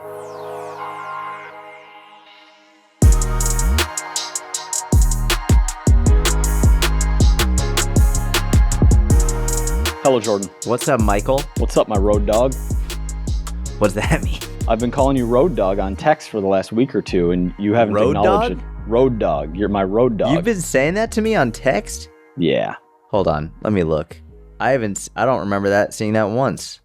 Hello, Jordan. What's up, Michael? What's up, my road dog? What does that mean? I've been calling you road dog on text for the last week or two, and you haven't acknowledged it. Road dog. You're my road dog. You've been saying that to me on text? Yeah. Hold on. Let me look. I don't remember seeing that once.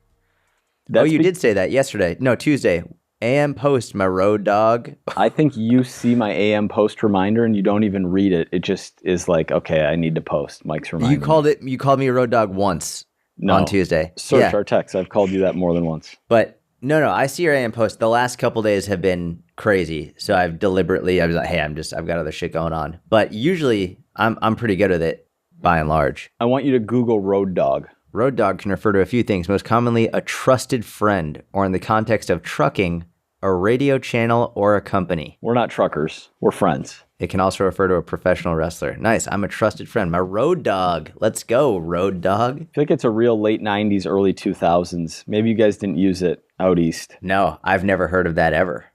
You did say that yesterday. No, Tuesday. AM post, my road dog. I think you see my AM post reminder and you don't even read it. It just is like, okay, I need to post. Mike's reminder. You called me a road dog once on Tuesday. Search our text. I've called you that more than once. But no, I see your AM post. The last couple days have been crazy. So I was like, hey, I've got other shit going on. But usually I'm pretty good with it by and large. I want you to Google road dog. Road dog can refer to a few things, most commonly a trusted friend, or in the context of trucking, a radio channel or a company. We're not truckers. We're friends. It can also refer to a professional wrestler. Nice. I'm a trusted friend. My road dog. Let's go, road dog. I feel like it's a real late 90s, early 2000s. Maybe you guys didn't use it out east. No, I've never heard of that ever.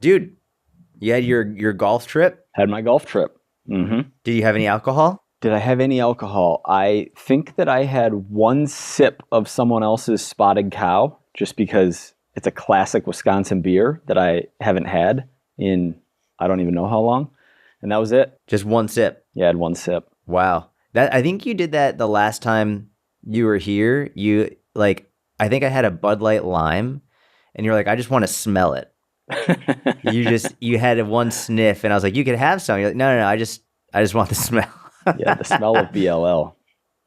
Dude, you had your golf trip? Had my golf trip. Mm-hmm. Did you have any alcohol? Did I have any alcohol? I think that I had one sip of someone else's Spotted Cow, just because it's a classic Wisconsin beer that I haven't had in I don't even know how long. And that was it. Just one sip? Yeah, I had one sip. Wow. I think you did that the last time you were here. I think I had a Bud Light Lime, and you're like, I just want to smell it. You had one sniff, and I was like, you could have some. You're like, no, I just want the smell. Yeah, the smell of BLL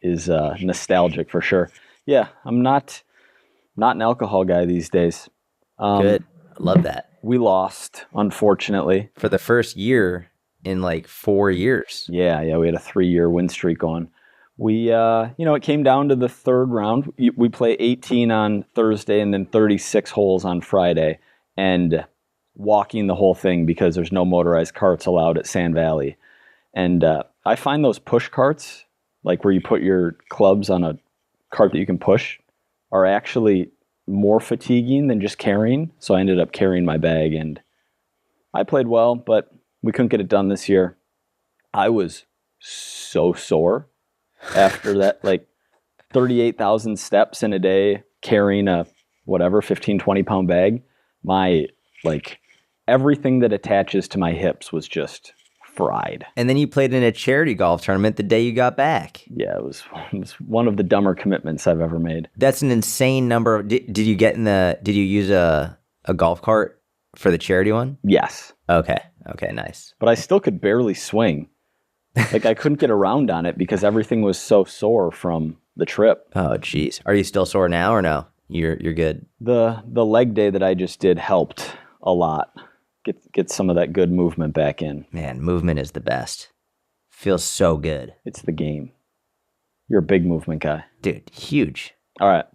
is nostalgic for sure. Yeah, I'm not an alcohol guy these days. Good. I love that. We lost, unfortunately. For the first year in like 4 years. Yeah, we had a 3-year win streak going. We, it came down to the third round. We play 18 on Thursday and then 36 holes on Friday, and walking the whole thing because there's no motorized carts allowed at Sand Valley. And I find those push carts, like where you put your clubs on a cart that you can push, are actually more fatiguing than just carrying. So I ended up carrying my bag, and I played well, but we couldn't get it done this year. I was so sore after that, like 38,000 steps in a day, carrying a 15, 20 pound bag. My, everything that attaches to my hips was just fried. And then you played in a charity golf tournament the day you got back. Yeah, it was one of the dumber commitments I've ever made. That's an insane number. Did you use a golf cart for the charity one? Yes. Okay, nice. But I still could barely swing. I couldn't get around on it because everything was so sore from the trip. Oh, geez. Are you still sore now or no? You're good. The leg day that I just did helped a lot. Get some of that good movement back in. Man, movement is the best. Feels so good. It's the game. You're a big movement guy. Dude, huge. All right.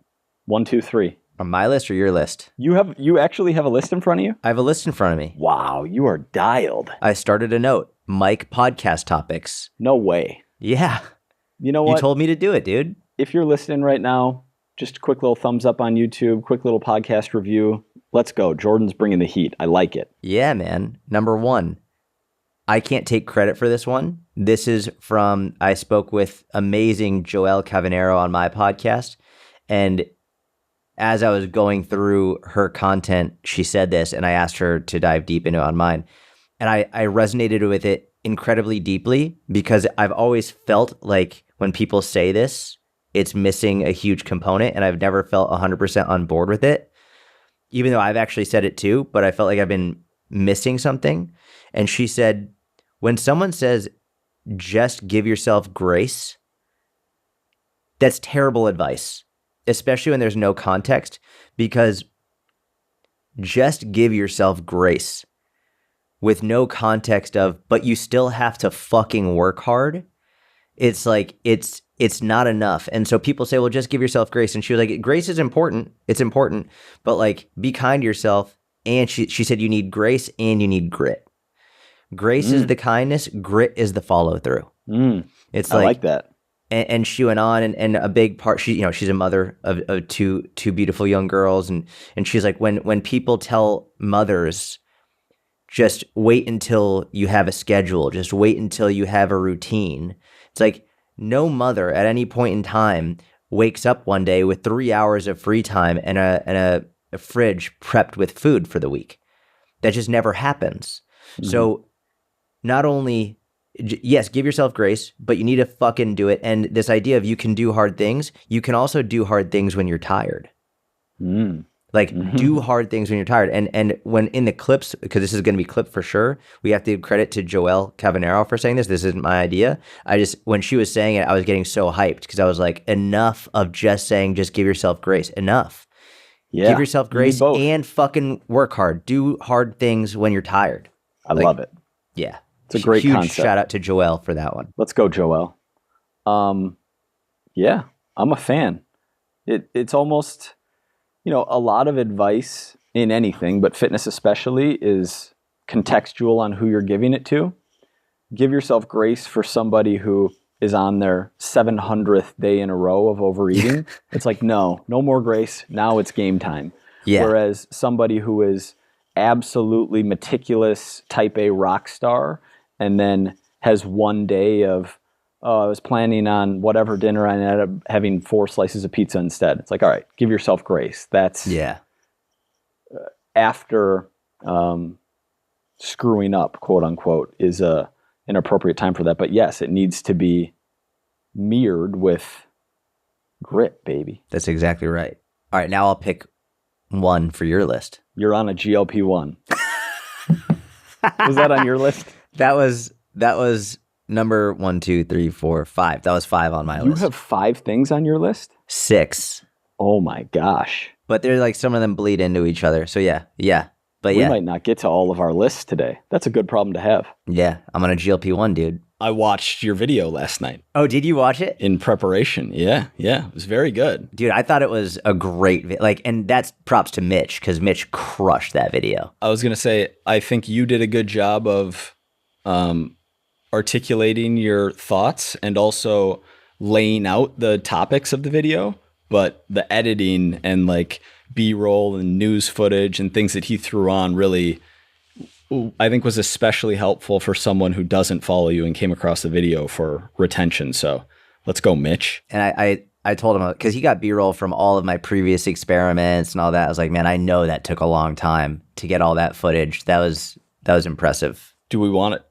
1, 2, 3. On my list or your list? You actually have a list in front of you? I have a list in front of me. Wow, you are dialed. I started a note. Mike podcast topics. No way. Yeah. You know what? You told me to do it, dude. If you're listening right now, just a quick little thumbs up on YouTube, quick little podcast review. Let's go. Jordan's bringing the heat. I like it. Yeah, man. Number 1. I can't take credit for this one. This is from, I spoke with amazing Joelle Cavagnaro on my podcast. And as I was going through her content, she said this, and I asked her to dive deep into it on mine. And I resonated with it incredibly deeply because I've always felt like when people say this, it's missing a huge component, and I've never felt 100% on board with it. Even though I've actually said it too, but I felt like I've been missing something. And she said, when someone says, just give yourself grace, that's terrible advice, especially when there's no context, because just give yourself grace with no context of, but you still have to fucking work hard. It's like, it's not enough. And so people say, well, just give yourself grace. And she was like, grace is important. It's important, but be kind to yourself. And she said, you need grace and you need grit. Grace is the kindness. Grit is the follow through. I like that. And she went on, and a big part, she's a mother of two beautiful young girls, and she's like, when people tell mothers, just wait until you have a schedule, just wait until you have a routine. It's like no mother at any point in time wakes up one day with 3 hours of free time and a fridge prepped with food for the week. That just never happens. Mm-hmm. So not only, yes, give yourself grace, but you need to fucking do it. And this idea of you can do hard things, you can also do hard things when you're tired. Do hard things when you're tired. And when in the clips, because this is going to be clipped for sure, we have to give credit to Joelle Cavagnaro for saying this. This isn't my idea. When she was saying it, I was getting so hyped because I was like, enough of just saying, just give yourself grace. Enough. Yeah. Give yourself grace and fucking work hard. Do hard things when you're tired. I love it. Yeah. It's a great huge concept. Shout out to Joelle for that one. Let's go, Joelle. Yeah, I'm a fan. It's almost, a lot of advice in anything, but fitness especially, is contextual on who you're giving it to. Give yourself grace for somebody who is on their 700th day in a row of overeating. It's like, no more grace. Now it's game time. Yeah. Whereas somebody who is absolutely meticulous, type A rock star, and then has one day of, I was planning on whatever dinner, and I ended up having 4 slices of pizza instead. It's like, all right, give yourself grace. That's after screwing up, quote unquote, is an appropriate time for that. But yes, it needs to be mirrored with grit, baby. That's exactly right. All right, now I'll pick one for your list. You're on a GLP-1. Was that on your list? That was number 1, 2, 3, 4, 5. That was 5 on my list. You have 5 things on your list? 6. Oh my gosh. But they're like, some of them bleed into each other. So yeah. But we might not get to all of our lists today. That's a good problem to have. Yeah, I'm on a GLP-1, dude. I watched your video last night. Oh, did you watch it? In preparation, yeah. It was very good. Dude, I thought it was a great and that's props to Mitch, because Mitch crushed that video. I was going to say, I think you did a good job of articulating your thoughts and also laying out the topics of the video, but the editing and like B-roll and news footage and things that he threw on really, I think, was especially helpful for someone who doesn't follow you and came across the video for retention. So let's go, Mitch. And I told him, because he got B-roll from all of my previous experiments and all that. I was like, man, I know that took a long time to get all that footage. That was impressive. Do we want it?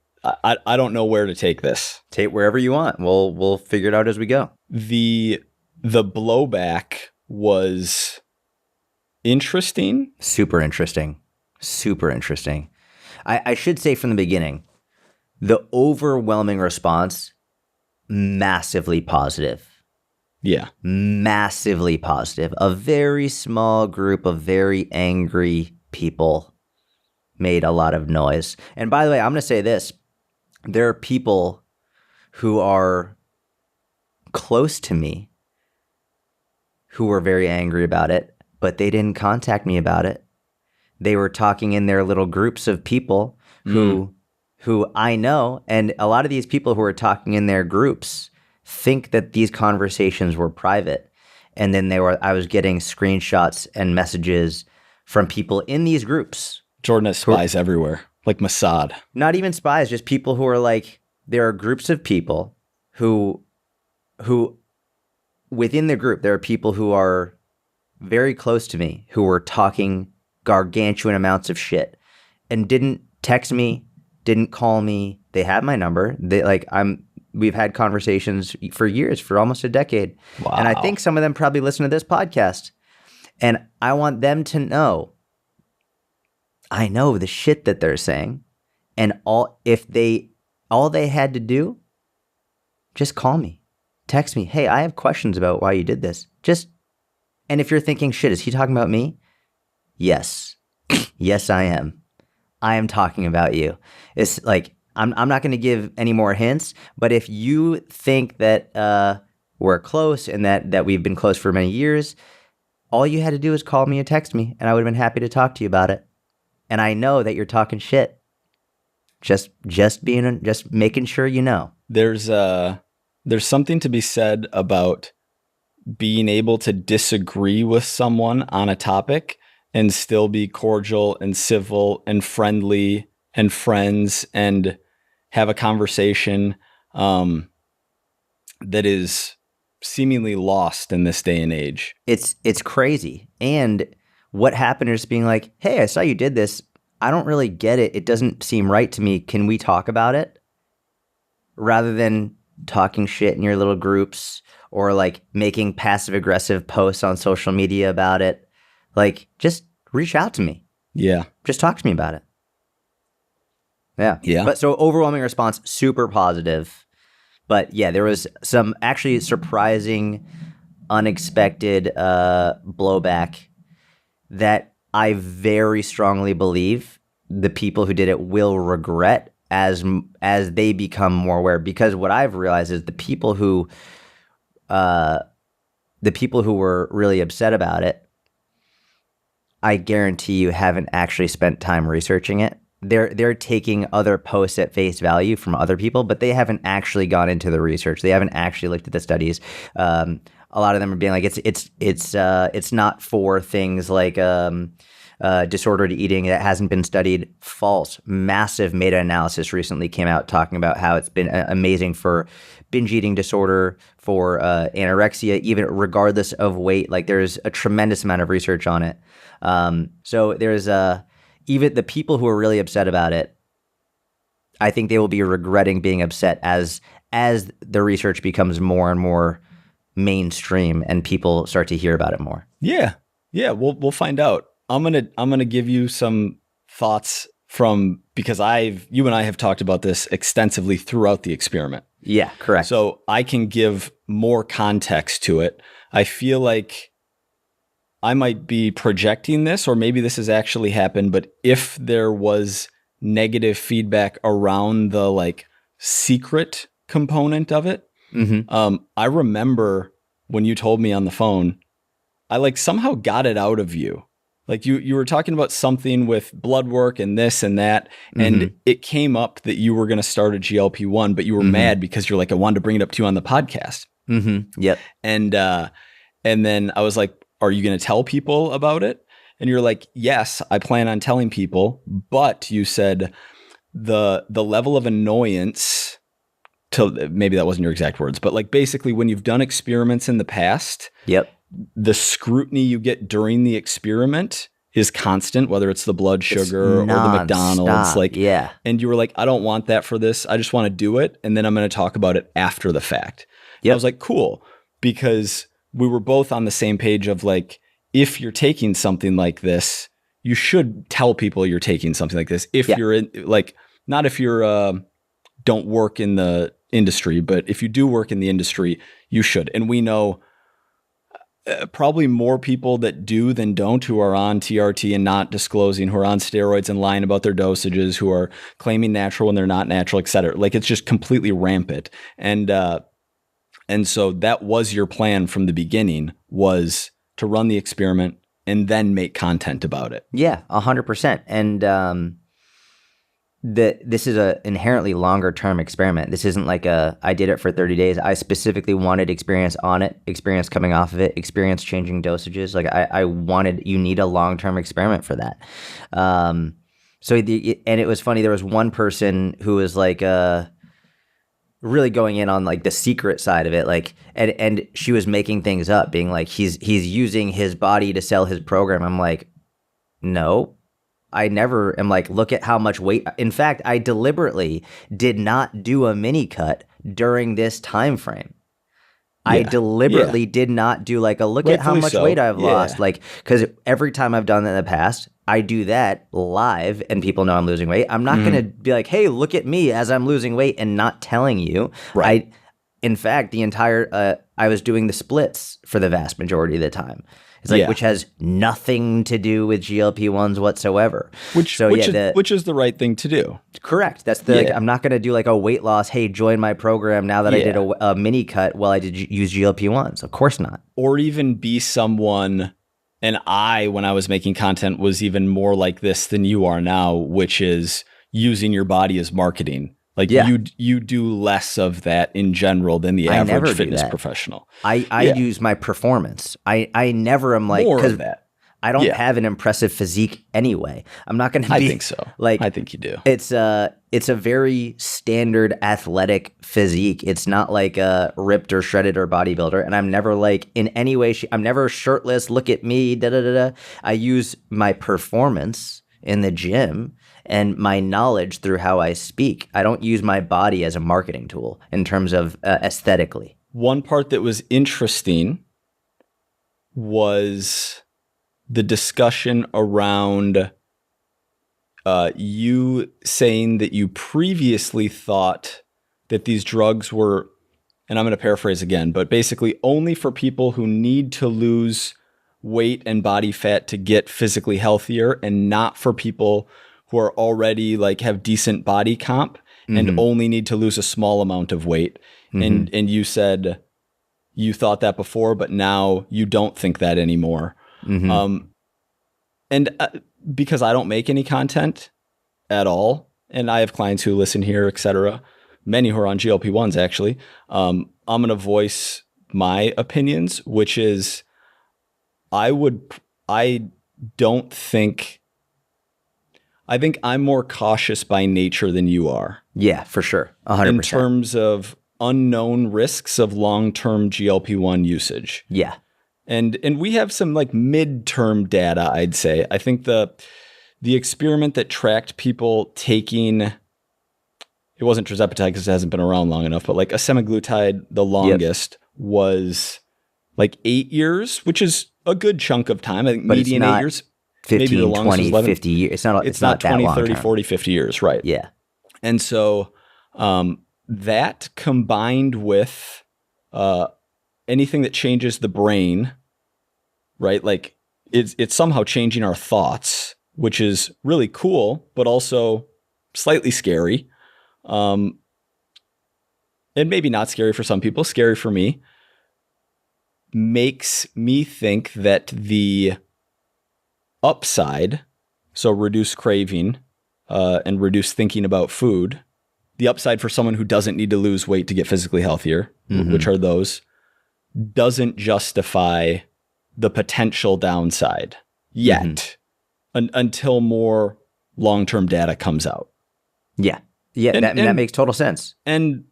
I don't know where to take this. Take wherever you want. We'll figure it out as we go. The blowback was interesting. Super interesting. I should say from the beginning, the overwhelming response, massively positive. Yeah. Massively positive. A very small group of very angry people made a lot of noise. And by the way, I'm going to say this. There are people who are close to me who were very angry about it, but they didn't contact me about it. They were talking in their little groups of people who I know, and a lot of these people who are talking in their groups think that these conversations were private. And then I was getting screenshots and messages from people in these groups. Jordan has spies everywhere, like Mossad. Not even spies, just people who are like, there are groups of people who within the group, there are people who are very close to me who were talking gargantuan amounts of shit and didn't text me, didn't call me. They had my number. We've had conversations for years, for almost a decade. Wow. And I think some of them probably listen to this podcast. And I want them to know, I know the shit that they're saying. And all they had to do, just call me, text me. Hey, I have questions about why you did this. And if you're thinking, shit, is he talking about me? Yes. Yes, I am. I am talking about you. It's like, I'm not going to give any more hints, but if you think that we're close and that we've been close for many years, all you had to do is call me and text me, and I would have been happy to talk to you about it. And I know that you're talking shit. Just making sure you know. There's there's something to be said about being able to disagree with someone on a topic and still be cordial and civil and friendly and friends and have a conversation that is seemingly lost in this day and age. It's crazy. And what happened is being like, hey, I saw you did this. I don't really get it. It doesn't seem right to me. Can we talk about it? Rather than talking shit in your little groups or like making passive aggressive posts on social media about it. Like, just reach out to me. Yeah. Just talk to me about it. Yeah. Yeah. But so overwhelming response, super positive. But yeah, there was some actually surprising, unexpected blowback that I very strongly believe the people who did it will regret as they become more aware. Because what I've realized is the people who were really upset about it, I guarantee you haven't actually spent time researching it. They're taking other posts at face value from other people, but they haven't actually gone into the research. They haven't actually looked at the studies. A lot of them are being like, it's not for things like disordered eating that hasn't been studied. False. Massive meta-analysis recently came out talking about how it's been amazing for binge eating disorder, for anorexia, even regardless of weight. Like, there's a tremendous amount of research on it. So there's even the people who are really upset about it, I think they will be regretting being upset as the research becomes more and more mainstream and people start to hear about it more. Yeah. Yeah. We'll find out. I'm gonna give you some thoughts because you and I have talked about this extensively throughout the experiment. Yeah, correct. So I can give more context to it. I feel like I might be projecting this, or maybe this has actually happened, but if there was negative feedback around the like secret component of it, I remember when you told me on the phone, I like somehow got it out of you. Like you were talking about something with blood work and this and that, and it came up that you were going to start a GLP-1, but you were mad because you're like, I wanted to bring it up to you on the podcast. Yep. And then I was like, are you going to tell people about it? And you're like, yes, I plan on telling people. But you said the level of annoyance, maybe that wasn't your exact words, but like basically when you've done experiments in the past, yep, the scrutiny you get during the experiment is constant, whether it's the blood sugar or the McDonald's. Like, yeah. And you were like, I don't want that for this. I just want to do it. And then I'm going to talk about it after the fact. Yep. I was like, cool. Because we were both on the same page of like, if you're taking something like this, you should tell people you're taking something like this. If you're in, like, not if you're don't work in the industry, but if you do work in the industry, you should. And we know probably more people that do than don't, who are on TRT and not disclosing, who are on steroids and lying about their dosages, who are claiming natural when they're not natural, et cetera. Like, it's just completely rampant. And so that was your plan from the beginning, was to run the experiment and then make content about it. Yeah, 100%. And this is a inherently longer term experiment. This isn't like I did it for 30 days. I specifically wanted experience on it, experience coming off of it, experience changing dosages. Like I wanted, you need a long-term experiment for that. And it was funny. There was one person who was like, really going in on like the secret side of it, like, and she was making things up, being like, he's using his body to sell his program. I'm like, no, I never am. Like, look at how much weight. In fact, I deliberately did not do a mini cut during this time frame. I deliberately did not do like a look at how much weight I've lost. Like, because every time I've done that in the past, I do that live and people know I'm losing weight. I'm not going to be like, hey, look at me as I'm losing weight and not telling you. Right. In fact, the entire, I was doing the splits for the vast majority of the time. It's like, which has nothing to do with GLP-1s whatsoever. Which is the right thing to do. Correct. That's like, I'm not going to do like a weight loss. Hey, join my program now that I did a mini cut while I did use GLP-1s. Of course not. Or even be someone, and when I was making content, was even more like this than you are now, which is using your body as marketing. Like you do less of that in general than the average fitness professional. I use my performance. I never am like, more of that. I don't have an impressive physique anyway. I'm not going to be. I think so. Like, I think you do. It's a very standard athletic physique. It's not like a ripped or shredded or bodybuilder. And I'm never like in any way. I'm never shirtless. Look at me. Da da da da. I use my performance in the gym and my knowledge through how I speak. I don't use my body as a marketing tool in terms of aesthetically. One part that was interesting was the discussion around you saying that you previously thought that these drugs were, and I'm going to paraphrase again, but basically only for people who need to lose weight and body fat to get physically healthier, and not for people who are already like have decent body comp and only need to lose a small amount of weight. And you said you thought that before, but now you don't think that anymore. Because I don't make any content at all, and I have clients who listen here, etc., many who are on GLP-1s actually, I'm going to voice my opinions, which is I think I'm more cautious by nature than you are. Yeah, for sure. 100%. In terms of unknown risks of long-term GLP-1 usage. Yeah. And we have some like midterm data, I'd say. I think the experiment that tracked people taking, it wasn't tirzepatide because it hasn't been around long enough, but like a semaglutide, the longest was like 8 years, which is a good chunk of time. I think but median 8 years. 15, maybe 20, 50 years. It's not 20, that 30, long 40, 50 years, right? Yeah. And so that combined with anything that changes the brain, right? Like it's somehow changing our thoughts, which is really cool, but also slightly scary. And maybe not scary for some people, scary for me. Makes me think that the upside, so reduce craving and reduce thinking about food, the upside for someone who doesn't need to lose weight to get physically healthier, which are those, doesn't justify the potential downside yet until more long-term data comes out. Yeah. Yeah, and that makes total sense. And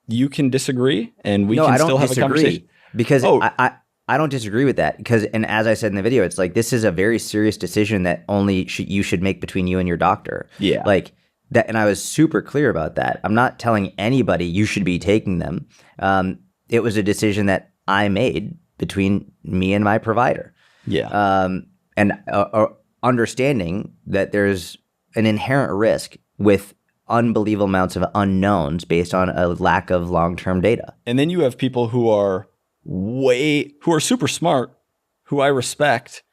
you can disagree, and we can still have a conversation. Because I don't disagree with that, because, and as I said in the video, it's like, this is a very serious decision that only you should make between you and your doctor. Yeah. Like that. And I was super clear about that. I'm not telling anybody you should be taking them. It was a decision that I made between me and my provider. Yeah. And understanding that there's an inherent risk with unbelievable amounts of unknowns based on a lack of long-term data. And then you have people who are super smart, who I respect,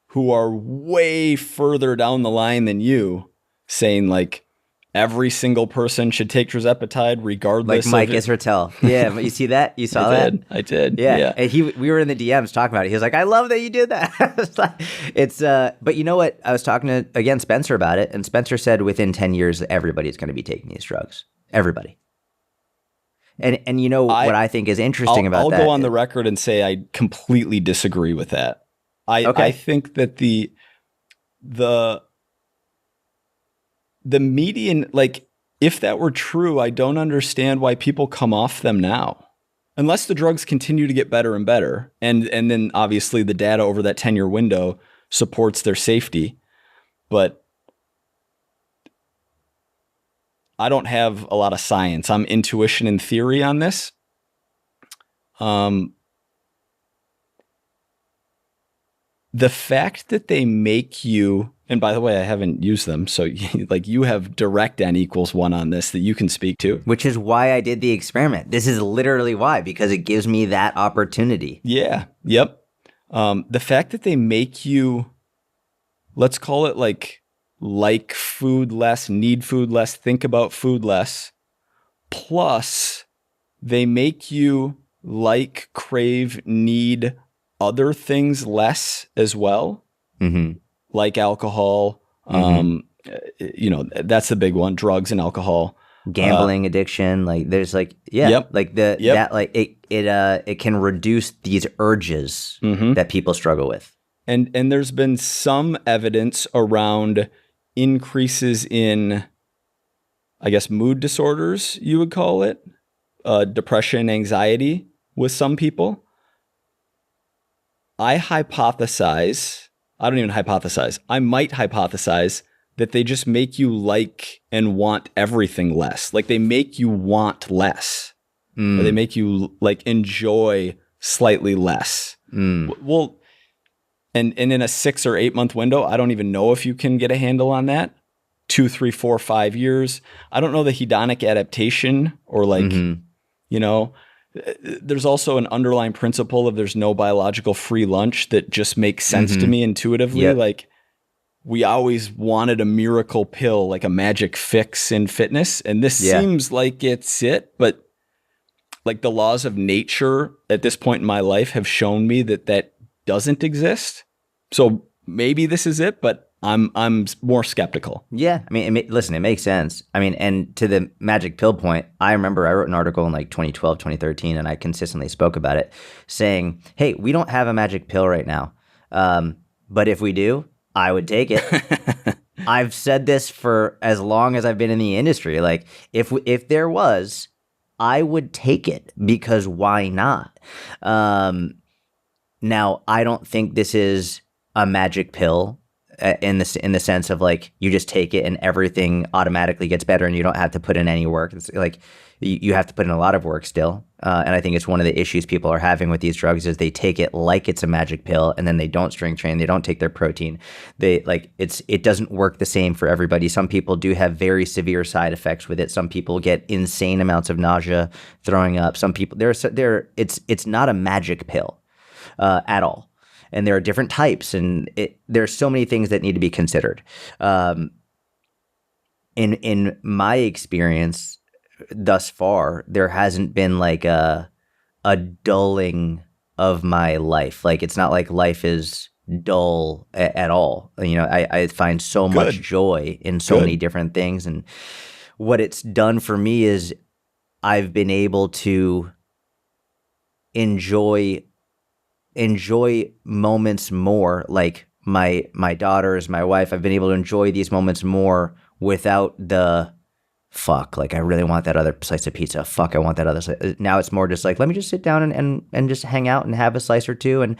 who are way further down the line than you, saying like every single person should take tirzepatide regardless. Like Mike Israetel. Yeah, but you see that? You saw that? I did. Yeah. And we were in the DMs talking about it. He was like, I love that you did that. But you know what? I was talking to, again, Spencer about it, and Spencer said within 10 years, everybody's going to be taking these drugs. Everybody. And you know what I think is interesting about that? I'll go on the record and say I completely disagree with that. I think that the median, like, if that were true, I don't understand why people come off them now. Unless the drugs continue to get better and better. And then obviously the data over that 10-year window supports their safety. But I don't have a lot of science. I'm intuition and theory on this. The fact that they make you, and by the way, I haven't used them, so like you have direct N equals 1 on this that you can speak to. Which is why I did the experiment. This is literally why, because it gives me that opportunity. Yeah. Yep. The fact that they make you, let's call it like food less, need food less, think about food less, plus they make you like, crave, need other things less as well, like alcohol. That's the big one, drugs and alcohol. Gambling addiction, like there's like Yep. like Yep. that like it can reduce these urges that people struggle with. And there's been some evidence around increases in, I guess, mood disorders, you would call it, depression, anxiety with some people. I might hypothesize that they just make you like and want everything less. Like they make you want less. Or they make you like enjoy slightly less. Well, and in a 6 or 8 month window, I don't even know if you can get a handle on that. 2, 3, 4, 5 years. I don't know the hedonic adaptation or like, you know, there's also an underlying principle of there's no biological free lunch that just makes sense to me intuitively. Yep. Like we always wanted a miracle pill, like a magic fix in fitness. And this seems like it's it, but like the laws of nature at this point in my life have shown me that that doesn't exist. So maybe this is it, but I'm more skeptical. Yeah. I mean, listen, it makes sense. I mean, and to the magic pill point, I remember I wrote an article in like 2012, 2013, and I consistently spoke about it saying, hey, we don't have a magic pill right now. But if we do, I would take it. I've said this for as long as I've been in the industry. Like if there was, I would take it because why not? Now, I don't think this is a magic pill in the sense of like you just take it and everything automatically gets better and you don't have to put in any work. It's like you have to put in a lot of work still. And I think it's one of the issues people are having with these drugs is they take it like it's a magic pill and then they don't strength train, they don't take their protein. They like it doesn't work the same for everybody. Some people do have very severe side effects with it. Some people get insane amounts of nausea, throwing up. Some people it's not a magic pill at all. And there are different types, and there's so many things that need to be considered. In my experience thus far, there hasn't been like a dulling of my life. Like it's not like life is dull at all. You know, I find so much joy in so many different things, and what it's done for me is I've been able to enjoy moments more, like my daughters, my wife. I've been able to enjoy these moments more without the fuck, like I really want that other slice of pizza. Fuck, I want that other slice. Now it's more just like, let me just sit down and just hang out and have a slice or two, and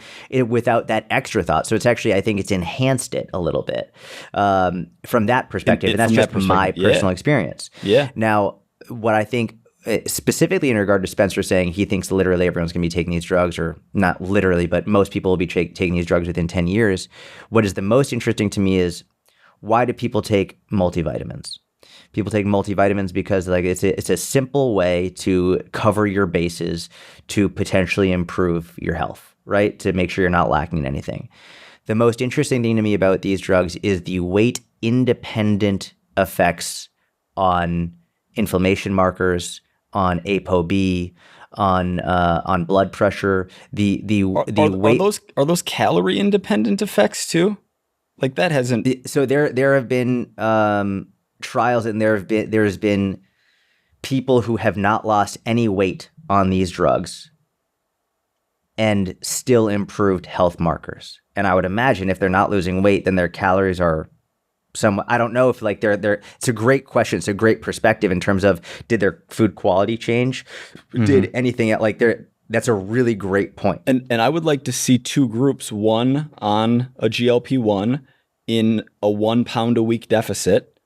without that extra thought. So it's actually, I think it's enhanced it a little bit from that perspective. And that's just my personal experience. Yeah. Now, what I think specifically in regard to Spencer saying he thinks literally everyone's going to be taking these drugs, or not literally, but most people will be taking these drugs within 10 years. What is the most interesting to me is, why do people take multivitamins? People take multivitamins because like it's a simple way to cover your bases to potentially improve your health, right? To make sure you're not lacking in anything. The most interesting thing to me about these drugs is the weight independent effects on inflammation markers, on ApoB, on blood pressure. Are those calorie independent effects too? Like that hasn't. So there have been trials, and there's been people who have not lost any weight on these drugs and still improved health markers. And I would imagine if they're not losing weight, then their calories are somewhat. I don't know if like they're. It's a great question. It's a great perspective in terms of, did their food quality change? Did anything like there? That's a really great point. And I would like to see two groups: one on a GLP-1 in a 1 pound a week deficit,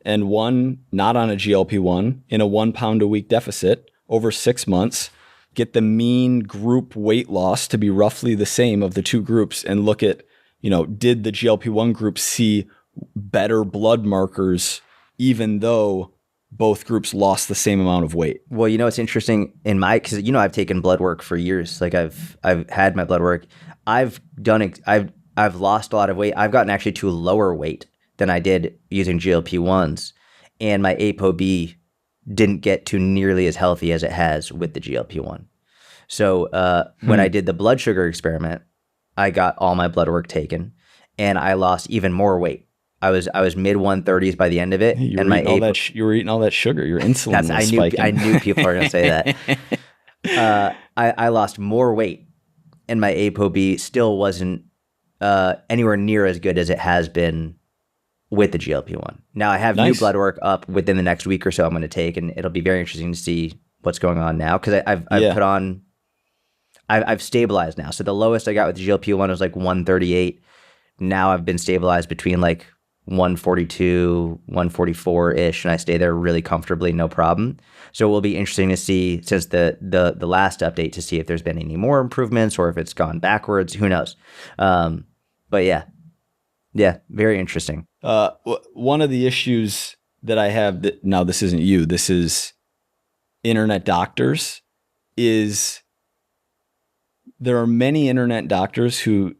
and one not on a GLP-1 in a 1 pound a week deficit over 6 months. Get the mean group weight loss to be roughly the same of the two groups, and look at, did the GLP-1 group see better blood markers even though both groups lost the same amount of weight? Well, it's interesting because I've taken blood work for years. Like I've had my blood work. I've lost a lot of weight. I've gotten actually to lower weight than I did using GLP-1s, and my ApoB didn't get to nearly as healthy as it has with the GLP-1. So when I did the blood sugar experiment, I got all my blood work taken, and I lost even more weight I was mid 130s by the end of it, You and were my eating you were eating all that sugar. Your insulin was spiking. I knew people were going to say that. I lost more weight, and my ApoB still wasn't anywhere near as good as it has been with the GLP-1. Now I have new blood work up within the next week or so I'm going to take, and it'll be very interesting to see what's going on now, because I've stabilized now. So the lowest I got with the GLP-1 was like 138. Now I've been stabilized between like 142, 144-ish, and I stay there really comfortably, no problem. So it will be interesting to see, since the last update, to see if there's been any more improvements or if it's gone backwards. Who knows? But yeah, very interesting. One of the issues that I have, now this isn't you, this is internet doctors, is there are many internet doctors who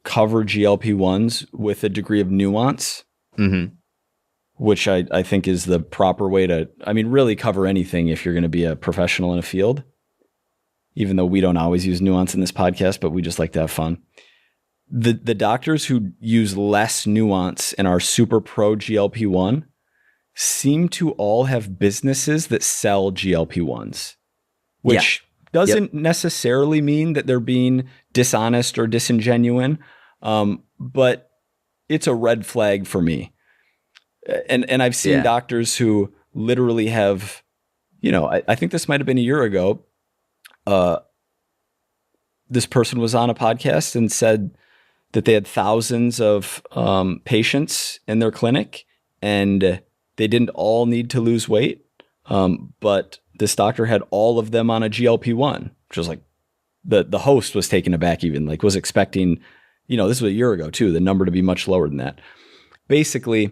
cover GLP-1s with a degree of nuance, which I think is the proper way to, really cover anything if you're going to be a professional in a field, even though we don't always use nuance in this podcast, but we just like to have fun. The doctors who use less nuance and are super pro GLP-1 seem to all have businesses that sell GLP-1s, which doesn't necessarily mean that they're being dishonest or disingenuine, but it's a red flag for me. And I've seen doctors who literally have, I think this might have been a year ago. This person was on a podcast and said that they had thousands of patients in their clinic, and they didn't all need to lose weight. But this doctor had all of them on a GLP-1, which was like, the host was taken aback, even like was expecting, this was a year ago too, the number to be much lower than that. Basically,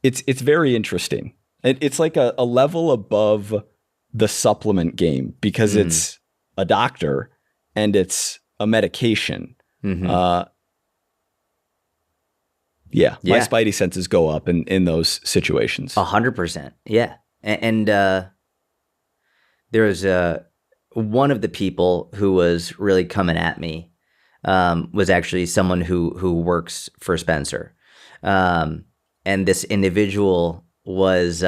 it's very interesting. It's like a level above the supplement game, because it's a doctor and it's a medication. My spidey senses go up in those situations. 100%. Yeah. And there was one of the people who was really coming at me was actually someone who works for Spencer. And this individual was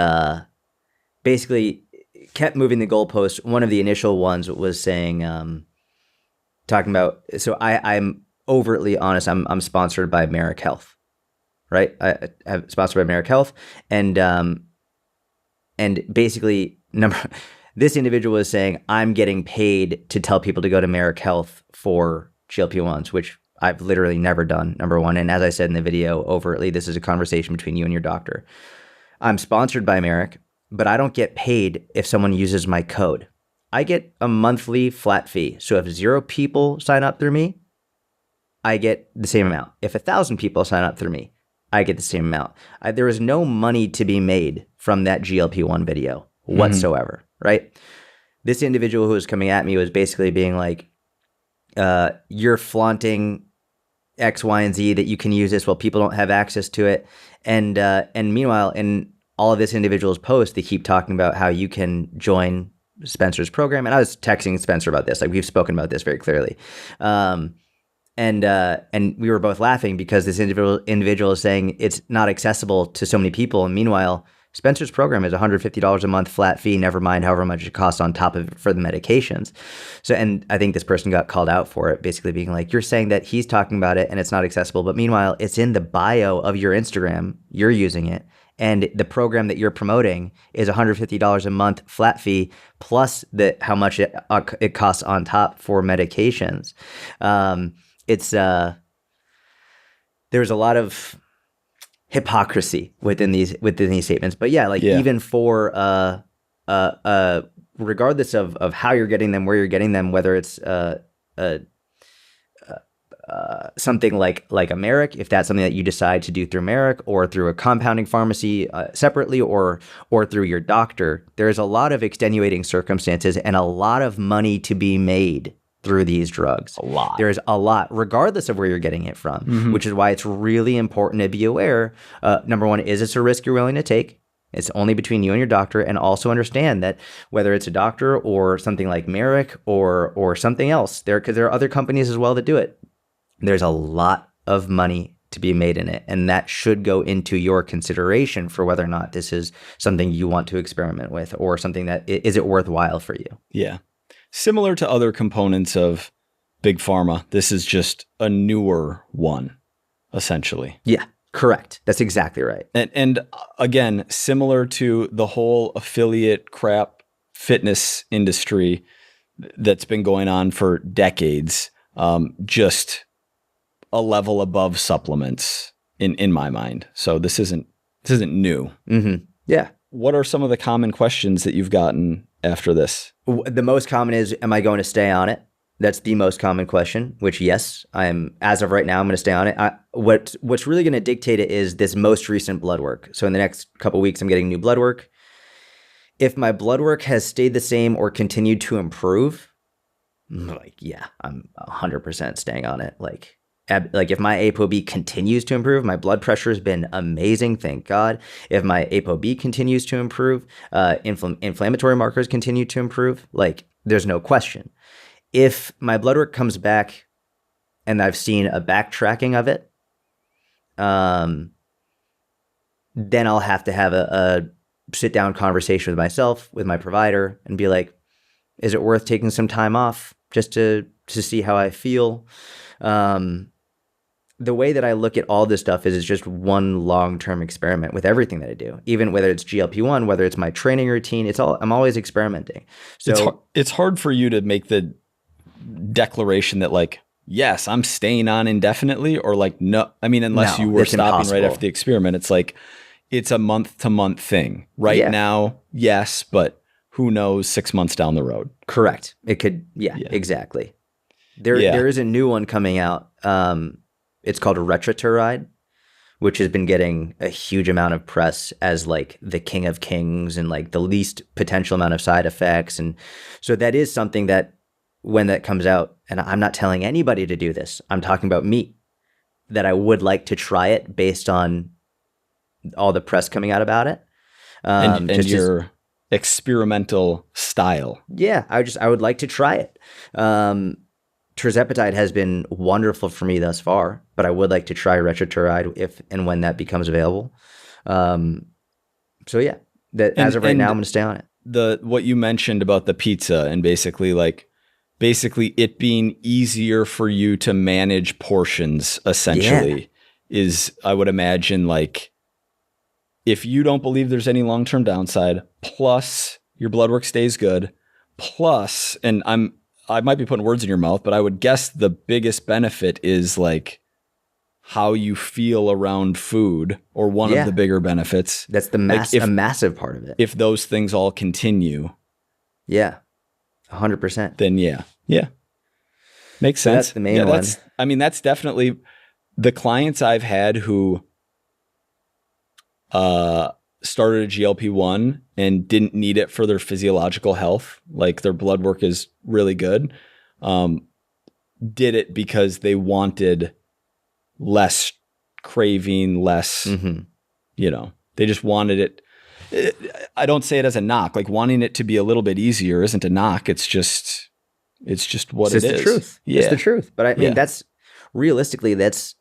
basically kept moving the goalpost. One of the initial ones was saying, talking about, so I'm overtly honest, I'm sponsored by Merrick Health, right? I have sponsored by Merrick Health, and basically this individual was saying, I'm getting paid to tell people to go to Merrick Health for GLP-1s, which I've literally never done, number one. And as I said in the video, overtly, this is a conversation between you and your doctor. I'm sponsored by Merrick, but I don't get paid if someone uses my code. I get a monthly flat fee. So if 0 people sign up through me, I get the same amount. If 1,000 people sign up through me, I get the same amount. There is no money to be made from that GLP-1 video whatsoever, right? This individual who was coming at me was basically being like, you're flaunting X, Y, and Z that you can use this while people don't have access to it. And meanwhile, in all of this individual's posts, they keep talking about how you can join Spencer's program. And I was texting Spencer about this. Like, we've spoken about this very clearly. And we were both laughing because this individual is saying it's not accessible to so many people. And meanwhile, Spencer's program is $150 a month flat fee, never mind however much it costs on top of it for the medications. So, and I think this person got called out for it, basically being like, you're saying that he's talking about it and it's not accessible, but meanwhile, it's in the bio of your Instagram, you're using it, and the program that you're promoting is $150 a month flat fee plus how much it costs on top for medications. There's a lot of hypocrisy within these statements, but even for regardless of how you're getting them, where you're getting them, whether it's something like a Merrick, if that's something that you decide to do through Merrick or through a compounding pharmacy separately, or through your doctor, there's a lot of extenuating circumstances and a lot of money to be made through these drugs. A lot. There's a lot, regardless of where you're getting it from, which is why it's really important to be aware. Number one, is this a risk you're willing to take? It's only between you and your doctor, and also understand that whether it's a doctor or something like Merrick or something else, because there are other companies as well that do it. there's a lot of money to be made in it. And that should go into your consideration for whether or not this is something you want to experiment with or something that is it worthwhile for you. Yeah. Similar to other components of big pharma, this is just a newer one, essentially. Yeah, correct. That's exactly right. And again, similar to the whole affiliate crap fitness industry that's been going on for decades, just a level above supplements in my mind. So this isn't new. Mm-hmm. Yeah. What are some of the common questions that you've gotten after this? The most common is, am I going to stay on it? That's the most common question, which yes, as of right now, I'm going to stay on it. What's really going to dictate it is this most recent blood work. So in the next couple of weeks, I'm getting new blood work. If my blood work has stayed the same or continued to improve, like, yeah, I'm 100% staying on it. Like if my ApoB continues to improve, my blood pressure has been amazing, thank God. If my ApoB continues to improve, inflammatory markers continue to improve, like there's no question. If my blood work comes back and I've seen a backtracking of it, then I'll have to have a sit-down conversation with myself, with my provider, and be like, is it worth taking some time off just to see how I feel? The way that I look at all this stuff is it's just one long-term experiment with everything that I do, even whether it's GLP-1, whether it's my training routine, I'm always experimenting. So it's hard for you to make the declaration that like, yes, I'm staying on indefinitely, or like, no, I mean, unless you were stopping impossible. Right after the experiment, it's like, it's a month to month thing right now. Yes. But who knows 6 months down the road. Correct. It could. Yeah. Exactly. There is a new one coming out. It's called Retroturide, which has been getting a huge amount of press as like the king of kings and like the least potential amount of side effects. And so that is something that when that comes out, and I'm not telling anybody to do this, I'm talking about me, that I would like to try it based on all the press coming out about it. And your experimental style. Yeah, I would like to try it. Tirzepatide has been wonderful for me thus far, but I would like to try Retroturide if and when that becomes available. So yeah, as of right now, I'm going to stay on it. What you mentioned about the pizza and basically it being easier for you to manage portions essentially is, I would imagine, like, if you don't believe there's any long-term downside, plus your blood work stays good, plus, and I might be putting words in your mouth, but I would guess the biggest benefit is like how you feel around food, or one of the bigger benefits. That's a massive part of it. If those things all continue. Yeah. 100%. Then yeah. Makes sense. That's the main one. That's definitely the clients I've had who started a GLP-1 and didn't need it for their physiological health, like their blood work is really good, did it because they wanted less craving, less, they just wanted it. I don't say it as a knock, like wanting it to be a little bit easier isn't a knock. It's just what it is. It's the truth. Yeah. It's the truth. But I mean, that's realistically, that's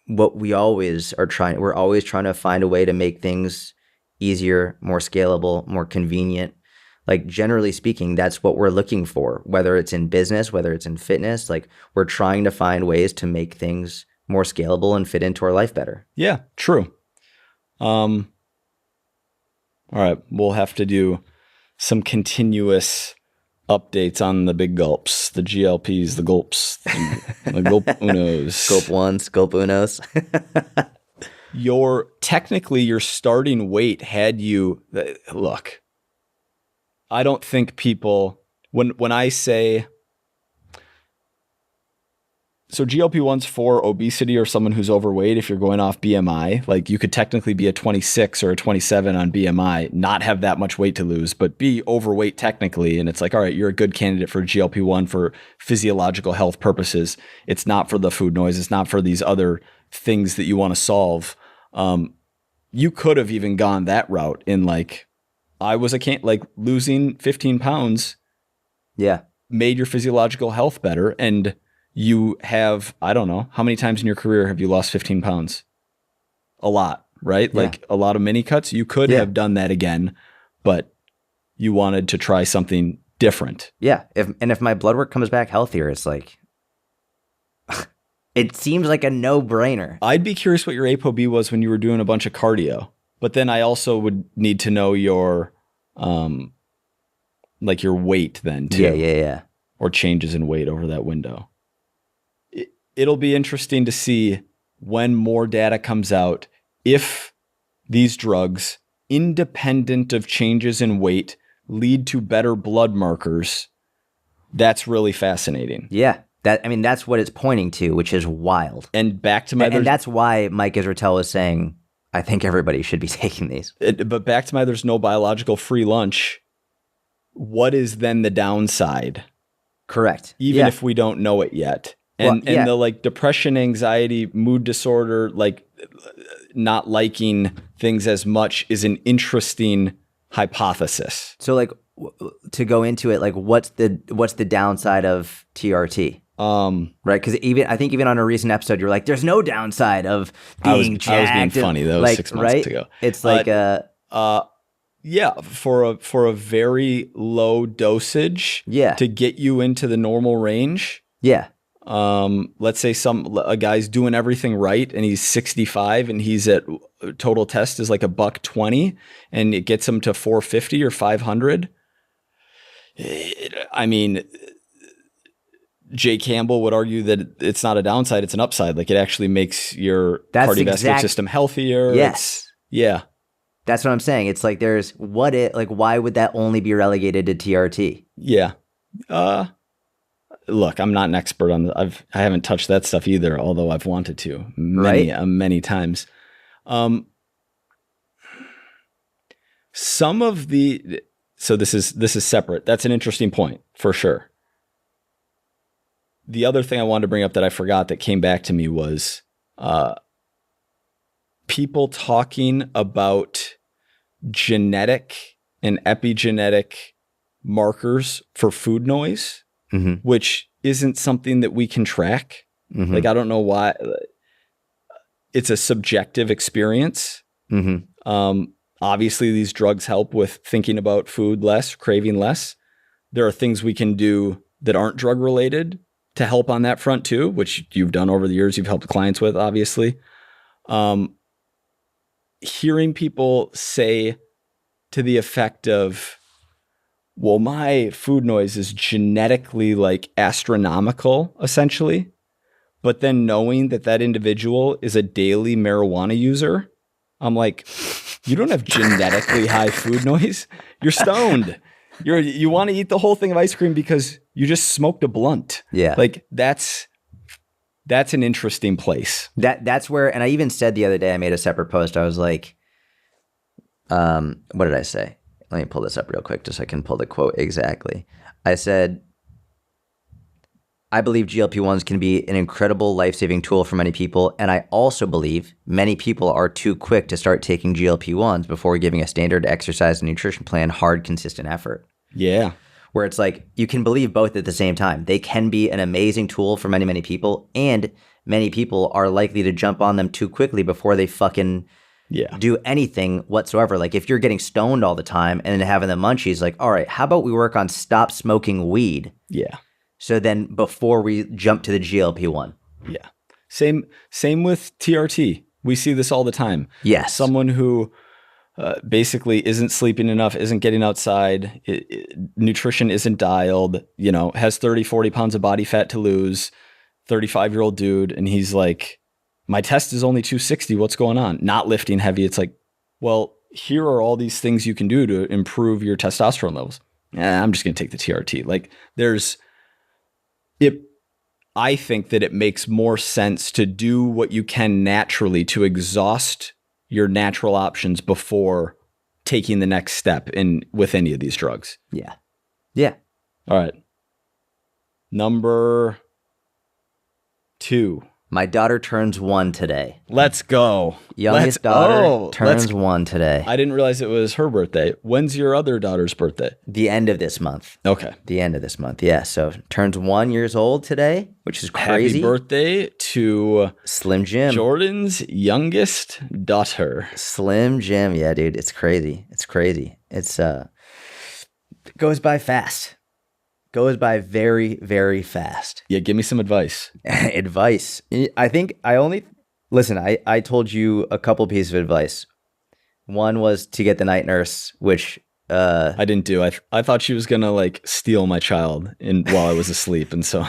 what we always are trying. We're always trying to find a way to make things easier, more scalable, more convenient. Like, generally speaking, that's what we're looking for, whether it's in business, whether it's in fitness. Like, we're trying to find ways to make things more scalable and fit into our life better. Yeah, true. All right, we'll have to do some continuous updates on the big gulps, the GLPs, the gulps, the gulp unos. Gulp ones, gulp unos. Your starting weight had you, look, I don't think people, when I say, so GLP-1's for obesity or someone who's overweight, if you're going off BMI, like you could technically be a 26 or a 27 on BMI, not have that much weight to lose, but be overweight technically. And it's like, all right, you're a good candidate for GLP-1 for physiological health purposes. It's not for the food noise. It's not for these other things that you want to solve. You could have even gone that route in like, losing 15 pounds. Yeah. Made your physiological health better. And you have, I don't know, how many times in your career have you lost 15 pounds? A lot, right? Yeah. Like a lot of mini cuts. You could have done that again, but you wanted to try something different. Yeah. If my blood work comes back healthier, it's like, it seems like a no-brainer. I'd be curious what your ApoB was when you were doing a bunch of cardio, but then I also would need to know your, like your weight then too. Yeah. Or changes in weight over that window. It'll be interesting to see when more data comes out if these drugs, independent of changes in weight, lead to better blood markers. That's really fascinating. Yeah. That's what it's pointing to, which is wild. And back to my... And that's why Mike Israetel was saying, I think everybody should be taking these. But back to my there's no biological free lunch. What is then the downside? Correct. Even if we don't know it yet. And the like depression, anxiety, mood disorder, like not liking things as much is an interesting hypothesis. So like to go into it, like what's the downside of TRT? Right? Because I think even on a recent episode, you were like, "There's no downside of being jacked." I was being funny. That was like, 6 months ago. It's like for a very low dosage, to get you into the normal range. Yeah. Let's say a guy's doing everything right and he's 65 and he's at total test is like $120 and it gets him to 450 or 500. I mean, Jay Campbell would argue that it's not a downside, it's an upside. Like it actually makes your cardiovascular system healthier. Yes. Yeah. That's what I'm saying. It's like why would that only be relegated to TRT? Yeah. Look, I'm not an expert on I haven't touched that stuff either, although I've wanted to many times. Some of the, so this is separate. That's an interesting point for sure. The other thing I wanted to bring up that I forgot that came back to me was people talking about genetic and epigenetic markers for food noise, which isn't something that we can track. Like, I don't know why. It's a subjective experience. Obviously, these drugs help with thinking about food less, craving less. There are things we can do that aren't drug related to help on that front too, which you've done over the years. You've helped clients with, obviously. Hearing people say to the effect of, well, my food noise is genetically like astronomical, essentially. But then knowing that individual is a daily marijuana user, I'm like, you don't have genetically high food noise. You're stoned. You want to eat the whole thing of ice cream because you just smoked a blunt. Yeah. Like that's an interesting place. That's where, and I even said the other day, I made a separate post. I was like, what did I say? Let me pull this up real quick just so I can pull the quote exactly. I said, I believe GLP-1s can be an incredible life-saving tool for many people, and I also believe many people are too quick to start taking GLP-1s before giving a standard exercise and nutrition plan hard, consistent effort. Yeah. Where it's like, you can believe both at the same time. They can be an amazing tool for many, many people, and many people are likely to jump on them too quickly before they fucking do anything whatsoever. Like if you're getting stoned all the time and then having the munchies, like, all right, how about we work on stop smoking weed? Yeah. So then before we jump to the GLP-1. Yeah. Same with TRT. We see this all the time. Yes. Someone who basically isn't sleeping enough, isn't getting outside, nutrition isn't dialed, has 30, 40 pounds of body fat to lose, 35-year-old dude. And he's like, my test is only 260. What's going on? Not lifting heavy. It's like, well, here are all these things you can do to improve your testosterone levels. I'm just going to take the TRT. Like I think that it makes more sense to do what you can naturally to exhaust your natural options before taking the next step with any of these drugs. Yeah. Yeah. All right. Number 2. My daughter turns 1 today. Let's go. Youngest daughter turns 1 today. I didn't realize it was her birthday. When's your other daughter's birthday? The end of this month. Okay. The end of this month, yeah. So turns 1 years old today, which is crazy. Happy birthday to Slim Jim. Jordan's youngest daughter. Slim Jim, yeah, dude. It's crazy. It's crazy. It goes by fast. Goes by very, very fast. Yeah, give me some advice. Advice. I think I told you a couple pieces of advice. One was to get the night nurse, which I didn't do. I thought she was gonna like steal my child while I was asleep, and so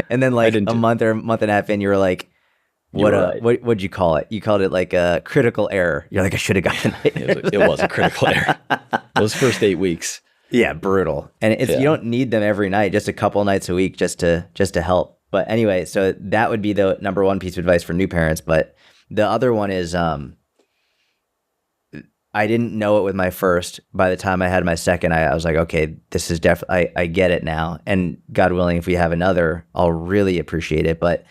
and then like a month and a half in, you were like, what'd you call it? You called it like a critical error. You're like, I should have got the night nurse. It was a critical error. Those first 8 weeks. Yeah, brutal. And you don't need them every night, just a couple nights a week just to help. But anyway, so that would be the number one piece of advice for new parents. But the other one is I didn't know it with my first. By the time I had my second, I was like, okay, this is definitely, I get it now. And God willing, if we have another, I'll really appreciate it. But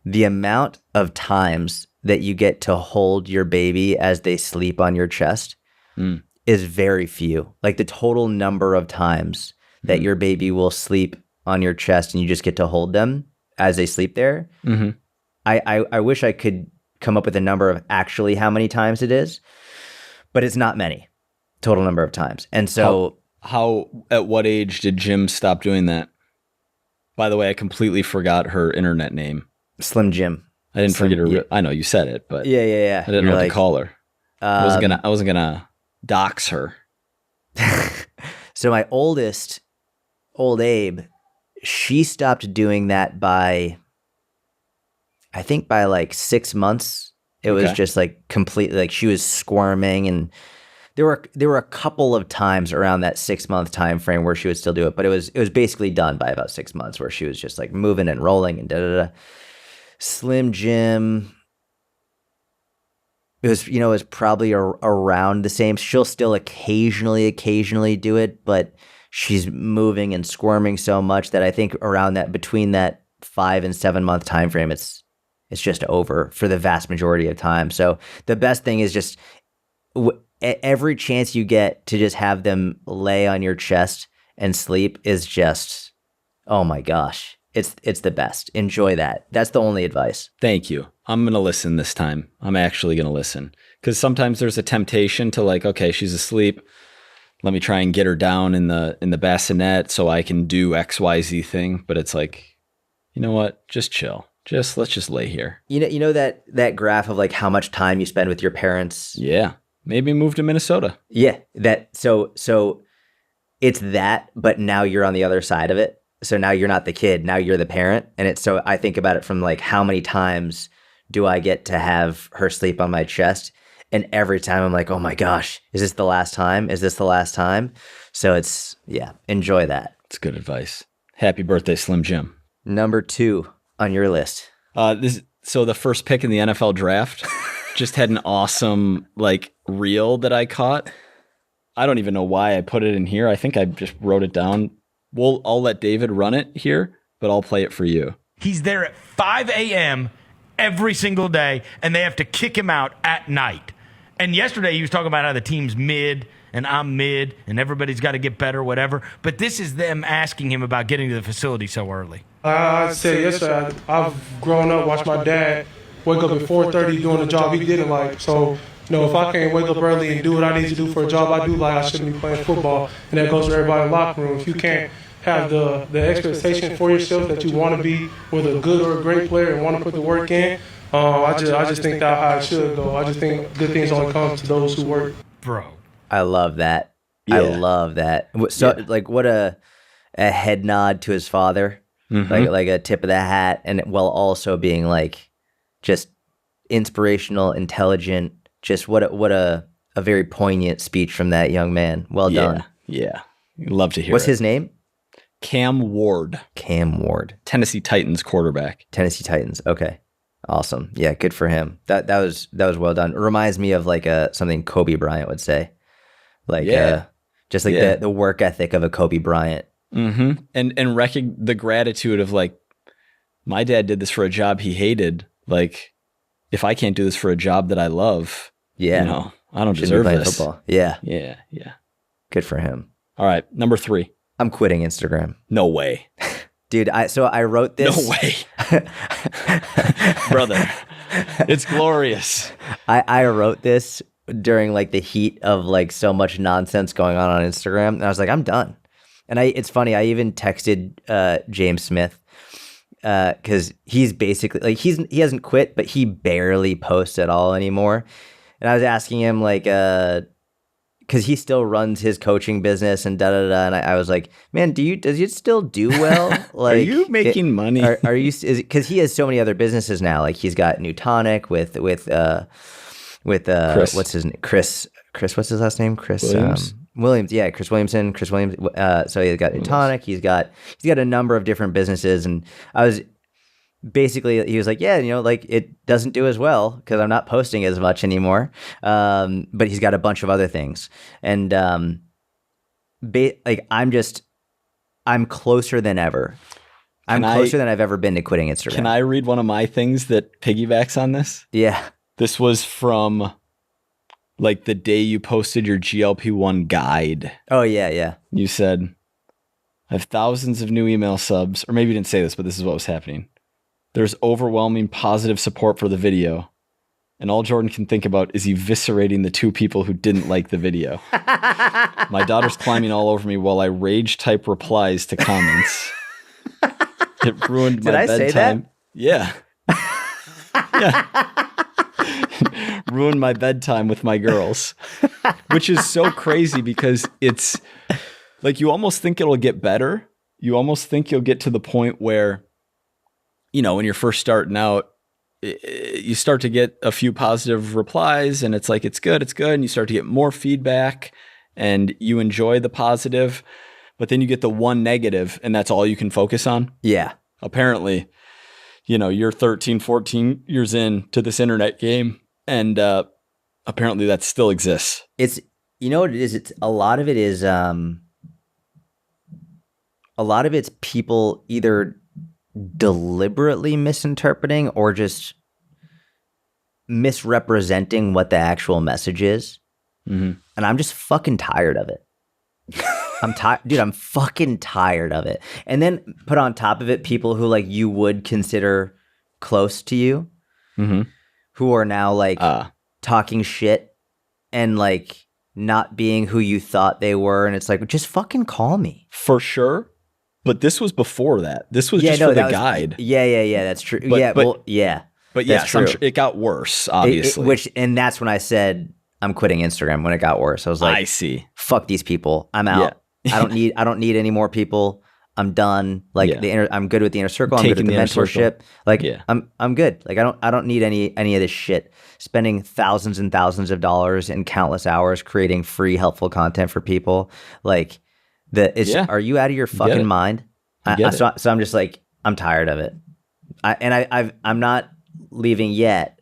the amount of times that you get to hold your baby as they sleep on your chest is very few. Like the total number of times that your baby will sleep on your chest and you just get to hold them as they sleep there. Mm-hmm. I wish I could come up with a number of actually how many times it is, but it's not many total number of times. And so at what age did Jim stop doing that? By the way, I completely forgot her internet name. Slim Jim. I didn't forget her. I know you said it, but yeah. I didn't know what to call her. I wasn't gonna dox her. So my oldest, old Abe, she stopped doing that by like 6 months. It was just like completely like she was squirming, and there were a couple of times around that 6 month time frame where she would still do it, but it was basically done by about 6 months where she was just like moving and rolling and Slim Jim. It was probably around the same. She'll still occasionally do it, but she's moving and squirming so much that I think around that, between that 5 and 7 month time frame, it's just over for the vast majority of time. So the best thing is just every chance you get to just have them lay on your chest and sleep is just, oh my gosh. It's the best. Enjoy that. That's the only advice. Thank you. I'm going to listen this time. I'm actually going to listen. Because sometimes there's a temptation to like, okay, she's asleep. Let me try and get her down in the bassinet so I can do XYZ thing. But it's like, you know what? Just chill. Let's just lay here. You know that graph of like how much time you spend with your parents? Yeah. Maybe move to Minnesota. Yeah. So it's that, but now you're on the other side of it. So now you're not the kid, now you're the parent. And so I think about it from like, how many times do I get to have her sleep on my chest? And every time I'm like, oh my gosh, is this the last time? Is this the last time? So enjoy that. It's good advice. Happy birthday, Slim Jim. Number 2 on your list. So the first pick in the NFL draft just had an awesome like reel that I caught. I don't even know why I put it in here. I think I just wrote it down. I'll let David run it here, but I'll play it for you. He's there at 5 a.m. every single day, and they have to kick him out at night. And yesterday he was talking about how the team's mid, and I'm mid, and everybody's got to get better, whatever. But this is them asking him about getting to the facility so early. I said yesterday, I've grown up, watched my dad wake up at 4:30 doing a job he didn't like. So, if I can't wake up early and do what I need to do for a job I do like, I shouldn't be playing football. And that goes for everybody in the locker room. If you can't have the expectation for yourself that you want to be with a good or a great player and want to put the work in, I just think that's how it should go. I just think good things only come to those who work. Bro. I love that. Yeah. I love that. So like what a head nod to his father, like a tip of the hat, and while also being like just inspirational, intelligent, just what a very poignant speech from that young man. Well done. Yeah. Love to hear What's his name? Cam Ward. Tennessee Titans quarterback. Tennessee Titans. Okay. Awesome. Yeah, good for him. That was well done. It reminds me of like something Kobe Bryant would say. Like just like the work ethic of a Kobe Bryant. Mm-hmm. And the gratitude of like my dad did this for a job he hated. Like, if I can't do this for a job that I love, Yeah. I don't Shouldn't be deserve playing this. football. Yeah. Yeah. Good for him. All right, number 3. I'm quitting Instagram. No way. Dude, I wrote this. No way. Brother, it's glorious. I wrote this during like the heat of like so much nonsense going on Instagram, and I was like, I'm done. And it's funny, I even texted James Smith because he's basically like he hasn't quit, but he barely posts at all anymore. And I was asking him like because he still runs his coaching business and and I was like, man, does it still do well? Like, are you making money? Are you? Because he has so many other businesses now. Like he's got New Tonic with Chris. what's his name? Chris. What's his last name? Chris Williams? Williams. Yeah, Chris Williamson. Chris Williams. So he's got New Tonic. He's got a number of different businesses, and I was. Basically, he was like, yeah, like it doesn't do as well because I'm not posting as much anymore. But he's got a bunch of other things. And I'm closer than ever. I'm closer than I've ever been to quitting Instagram. Can I read one of my things that piggybacks on this? Yeah. This was from like the day you posted your GLP-1 guide. Oh, yeah. You said, I have thousands of new email subs. Or maybe you didn't say this, but this is what was happening. There's overwhelming positive support for the video. And all Jordan can think about is eviscerating the 2 people who didn't like the video. My daughter's climbing all over me while I rage type replies to comments. It ruined my bedtime. Did I say that? Yeah. Yeah. Ruined my bedtime with my girls. Which is so crazy because it's like you almost think it'll get better. You almost think you'll get to the point where when you're first starting out, you start to get a few positive replies and it's like, it's good. And you start to get more feedback and you enjoy the positive, but then you get the one negative and that's all you can focus on. Yeah. Apparently, you're 13, 14 years into this internet game and apparently that still exists. It's, what it is? It's a lot of it is, a lot of it's people either deliberately misinterpreting or just misrepresenting what the actual message is. Mm-hmm. And I'm just fucking tired of it. I'm tired, dude. I'm fucking tired of it. And then put on top of it people who like you would consider close to you, mm-hmm. who are now like talking shit and like not being who you thought they were. And it's like, just fucking call me. For sure. But this was before that. This was just for the guide. Yeah. That's true. But, But that's true. It got worse, obviously. And that's when I said I'm quitting Instagram. When it got worse, I was like, I see. Fuck these people. I'm out. Yeah. I don't need any more people. I'm done. Like I'm good with the inner circle. I'm good with the mentorship. Like I'm good. Like I don't need any of this shit. Spending thousands and thousands of dollars and countless hours creating free helpful content for people. Like are you out of your fucking mind? So I'm just like, I'm tired of it. I'm not leaving yet.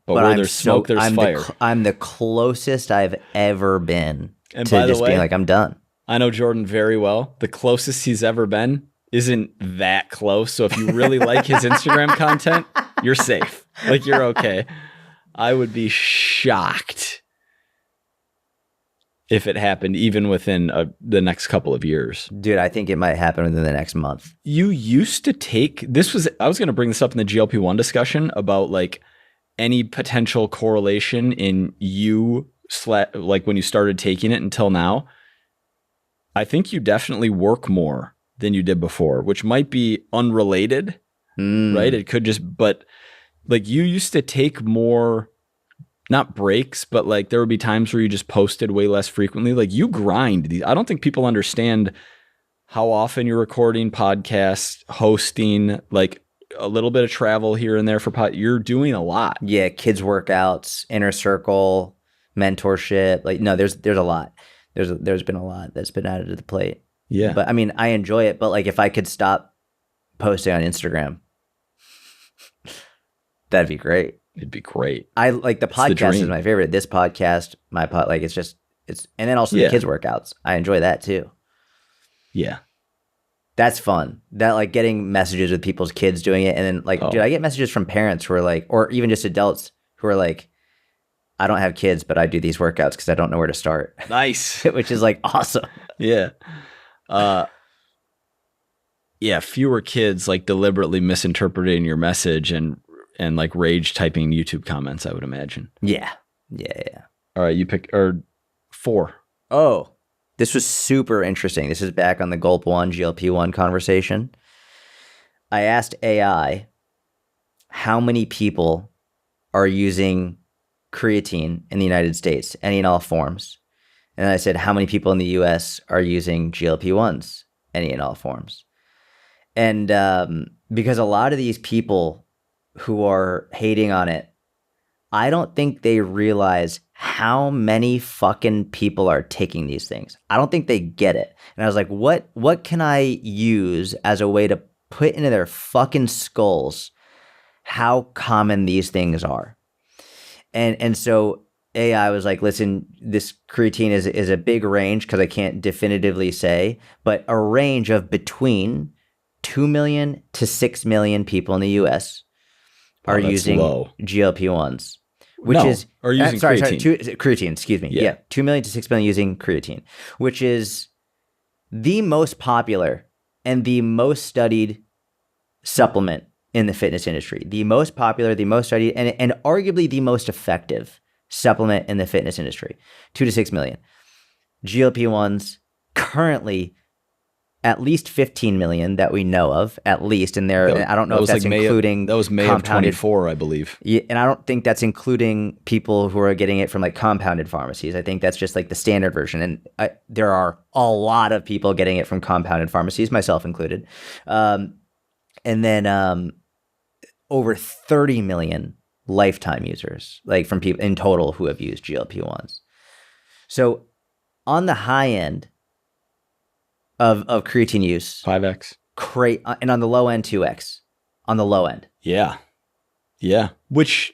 But where there's smoke, there's fire. I'm the closest I've ever been to just being like, I'm done. I know Jordan very well. The closest he's ever been isn't that close. So if you really like his Instagram content, you're safe. Like you're okay. I would be shocked if it happened even within the next couple of years. Dude, I think it might happen within the next month. You used to take, I was going to bring this up in the GLP-1 discussion about like any potential correlation in like when you started taking it until now. I think you definitely work more than you did before, which might be unrelated, right? It could but like you used to take more, not breaks, but like there would be times where you just posted way less frequently. Like you grind these. I don't think people understand how often you're recording podcasts, hosting, like a little bit of travel here and there for you're doing a lot. Yeah, kids workouts, inner circle, mentorship. Like no, there's a lot. There's been a lot that's been added to the plate. Yeah. But I mean, I enjoy it, but like if I could stop posting on Instagram, that'd be great. It'd be great. I like the podcast is my favorite. This podcast, like and then also the kids workouts. I enjoy that too. Yeah. That's fun. That like getting messages with people's kids doing it. And then like, dude, I get messages from parents who are like, or even just adults who are like, I don't have kids, but I do these workouts because I don't know where to start. Nice. Which is like awesome. Yeah. Yeah, fewer kids like deliberately misinterpreting your message and like rage typing YouTube comments, I would imagine. Yeah. All right, you pick 4. Oh, this was super interesting. This is back on the GLP-1, GLP-1 conversation. I asked AI how many people are using creatine in the United States, any and all forms. And I said, how many people in the US are using GLP-1s, any and all forms? And because a lot of these people who are hating on it, I don't think they realize how many fucking people are taking these things. I don't think they get it. And I was like, what can I use as a way to put into their fucking skulls how common these things are? And so AI was like, listen, this creatine is a big range because I can't definitively say, but a range of between 2 million to 6 million people in the US are using GLP-1s, creatine, excuse me. Yeah. 2 million to 6 million using creatine, which is the most popular and the most studied supplement in the fitness industry. The most popular, the most studied, and arguably the most effective supplement in the fitness industry. 2 to 6 million. GLP-1s currently at least 15 million that we know of, at least. And I don't know if that's including that was May of 24, I believe. Yeah, and I don't think that's including people who are getting it from like compounded pharmacies. I think that's just like the standard version. And there are a lot of people getting it from compounded pharmacies, myself included. And then over 30 million lifetime users, like from people in total who have used GLP-1s. So on the high end of creatine use, 5x, and on the low end, 2x. On the low end, yeah. Which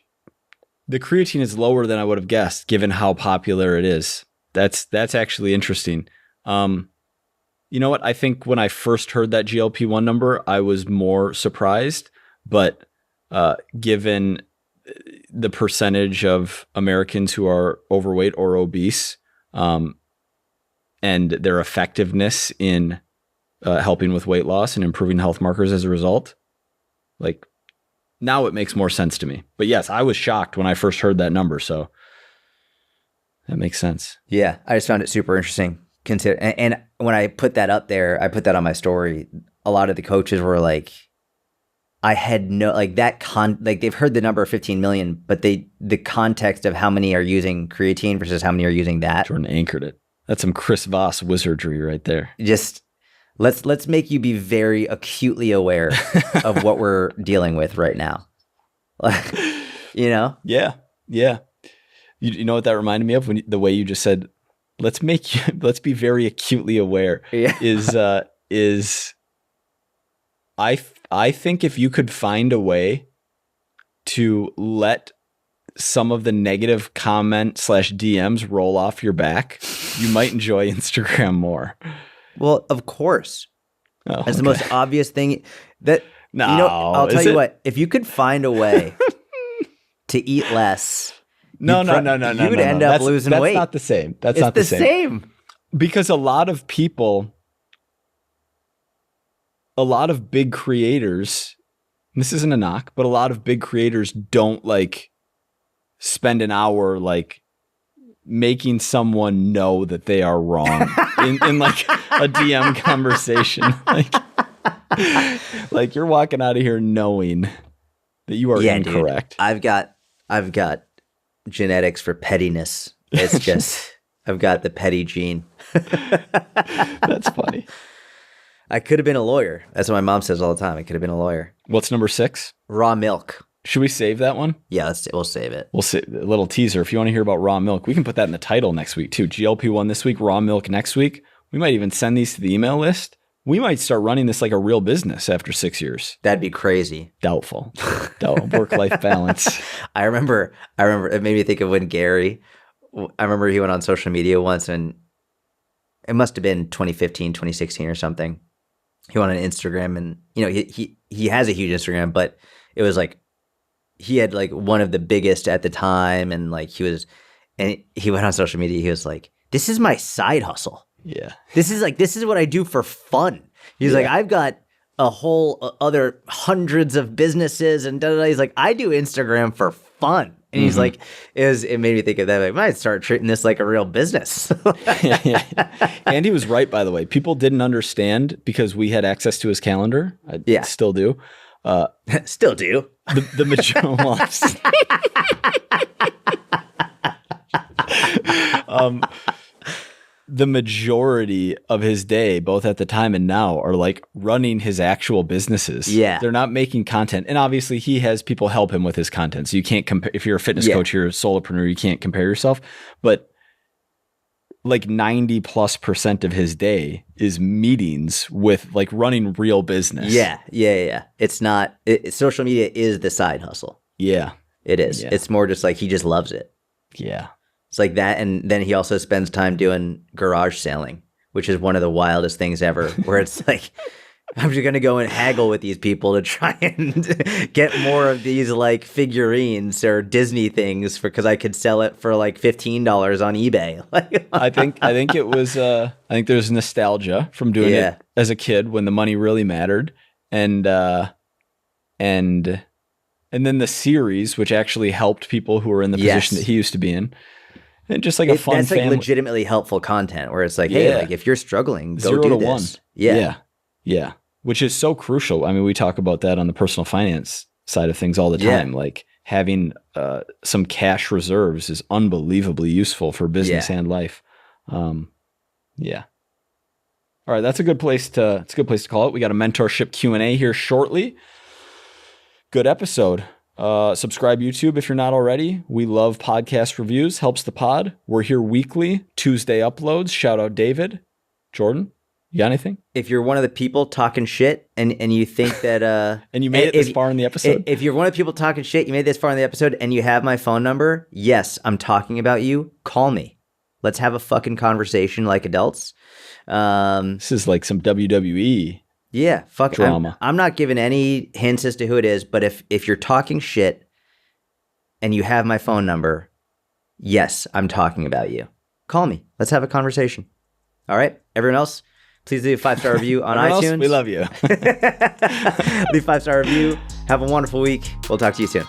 the creatine is lower than I would have guessed, given how popular it is. That's actually interesting. You know what? I think when I first heard that GLP-1 number, I was more surprised. But given the percentage of Americans who are overweight or obese, and their effectiveness in helping with weight loss and improving health markers as a result, like now it makes more sense to me. But yes, I was shocked when I first heard that number. So that makes sense. Yeah, I just found it super interesting. And when I put that up there, I put that on my story. A lot of the coaches were like, I had no, like that like they've heard the number of 15 million, but the context of how many are using creatine versus how many are using that. Jordan anchored it. That's some Chris Voss wizardry right there. Just let's make you be very acutely aware of what we're dealing with right now. You know? Yeah. You know what that reminded me of? The way you just said, let's be very acutely aware. Yeah. Is I think if you could find a way to let some of the negative comment / DMs roll off your back, you might enjoy Instagram more. Well, of course. Oh, That's the most obvious thing that, no, I'll tell you what, if you could find a way to eat less, you would end up losing weight. That's not the same. That's it's not the same. Because a lot of big creators, this isn't a knock, but a lot of big creators don't like spend an hour like making someone know that they are wrong in like a DM conversation. Like you're walking out of here knowing that you are incorrect. Dude, I've got genetics for pettiness. It's just I've got the petty gene. That's funny. I could have been a lawyer. That's what my mom says all the time. I could have been a lawyer. What's number 6? Raw milk. Should we save that one? Yeah, we'll save it. We'll say a little teaser. If you want to hear about raw milk, we can put that in the title next week too. GLP-1 this week, raw milk next week. We might even send these to the email list. We might start running this like a real business after 6 years. That'd be crazy. Doubtful. Work-life balance. I remember it made me think of when Gary, I remember he went on social media once and it must have been 2015, 2016 or something. he went on Instagram, and he has a huge Instagram, but it was like he had like one of the biggest at the time, and like he went on social media. He was like, "This is my side hustle. Yeah, this is what I do for fun." He's like, "I've got a whole other hundreds of businesses and da da da." He's like, "I do Instagram for fun." And he's like, it made me think of that. Like, I might start treating this like a real business. And he was right, by the way. People didn't understand because we had access to his calendar. I still do. Still do. The the majority of his day, both at the time and now, are like running his actual businesses. Yeah. They're not making content. And obviously he has people help him with his content. So you can't compare. If you're a fitness coach, you're a solopreneur, you can't compare yourself. But like 90+% of his day is meetings with like running real business. Yeah. It's not, social media is the side hustle. Yeah. It is. Yeah. It's more just like he just loves it. Yeah. It's like that. And then he also spends time doing garage selling, which is one of the wildest things ever, where it's like, I'm just going to go and haggle with these people to try and get more of these like figurines or Disney things because I could sell it for like $15 on eBay. I think it was, I think there's nostalgia from doing it as a kid when the money really mattered. And then the series, which actually helped people who were in the position that he used to be in. And just like a fun that's like family. legitimately helpful content where it's like, hey, like if you're struggling, go 0 do to this. 1. Yeah. Which is so crucial. I mean, we talk about that on the personal finance side of things all the time. Like having some cash reserves is unbelievably useful for business and life. All right, that's a good place to call it. We got a mentorship Q&A here shortly. Good episode. Subscribe YouTube if you're not already. We love podcast reviews. Helps the pod. We're here weekly. Tuesday uploads. Shout out David. Jordan, you got anything? If you're one of the people talking shit and you think that and you made it this far in the episode. If you're one of the people talking shit, you made it this far in the episode and you have my phone number, yes, I'm talking about you. Call me. Let's have a fucking conversation like adults. This is like some WWE. Yeah, fuck drama. I'm not giving any hints as to who it is, but if you're talking shit and you have my phone number, yes, I'm talking about you. Call me. Let's have a conversation. All right? Everyone else, please leave a 5-star review on iTunes. Else, we love you. Leave a 5-star review. Have a wonderful week. We'll talk to you soon.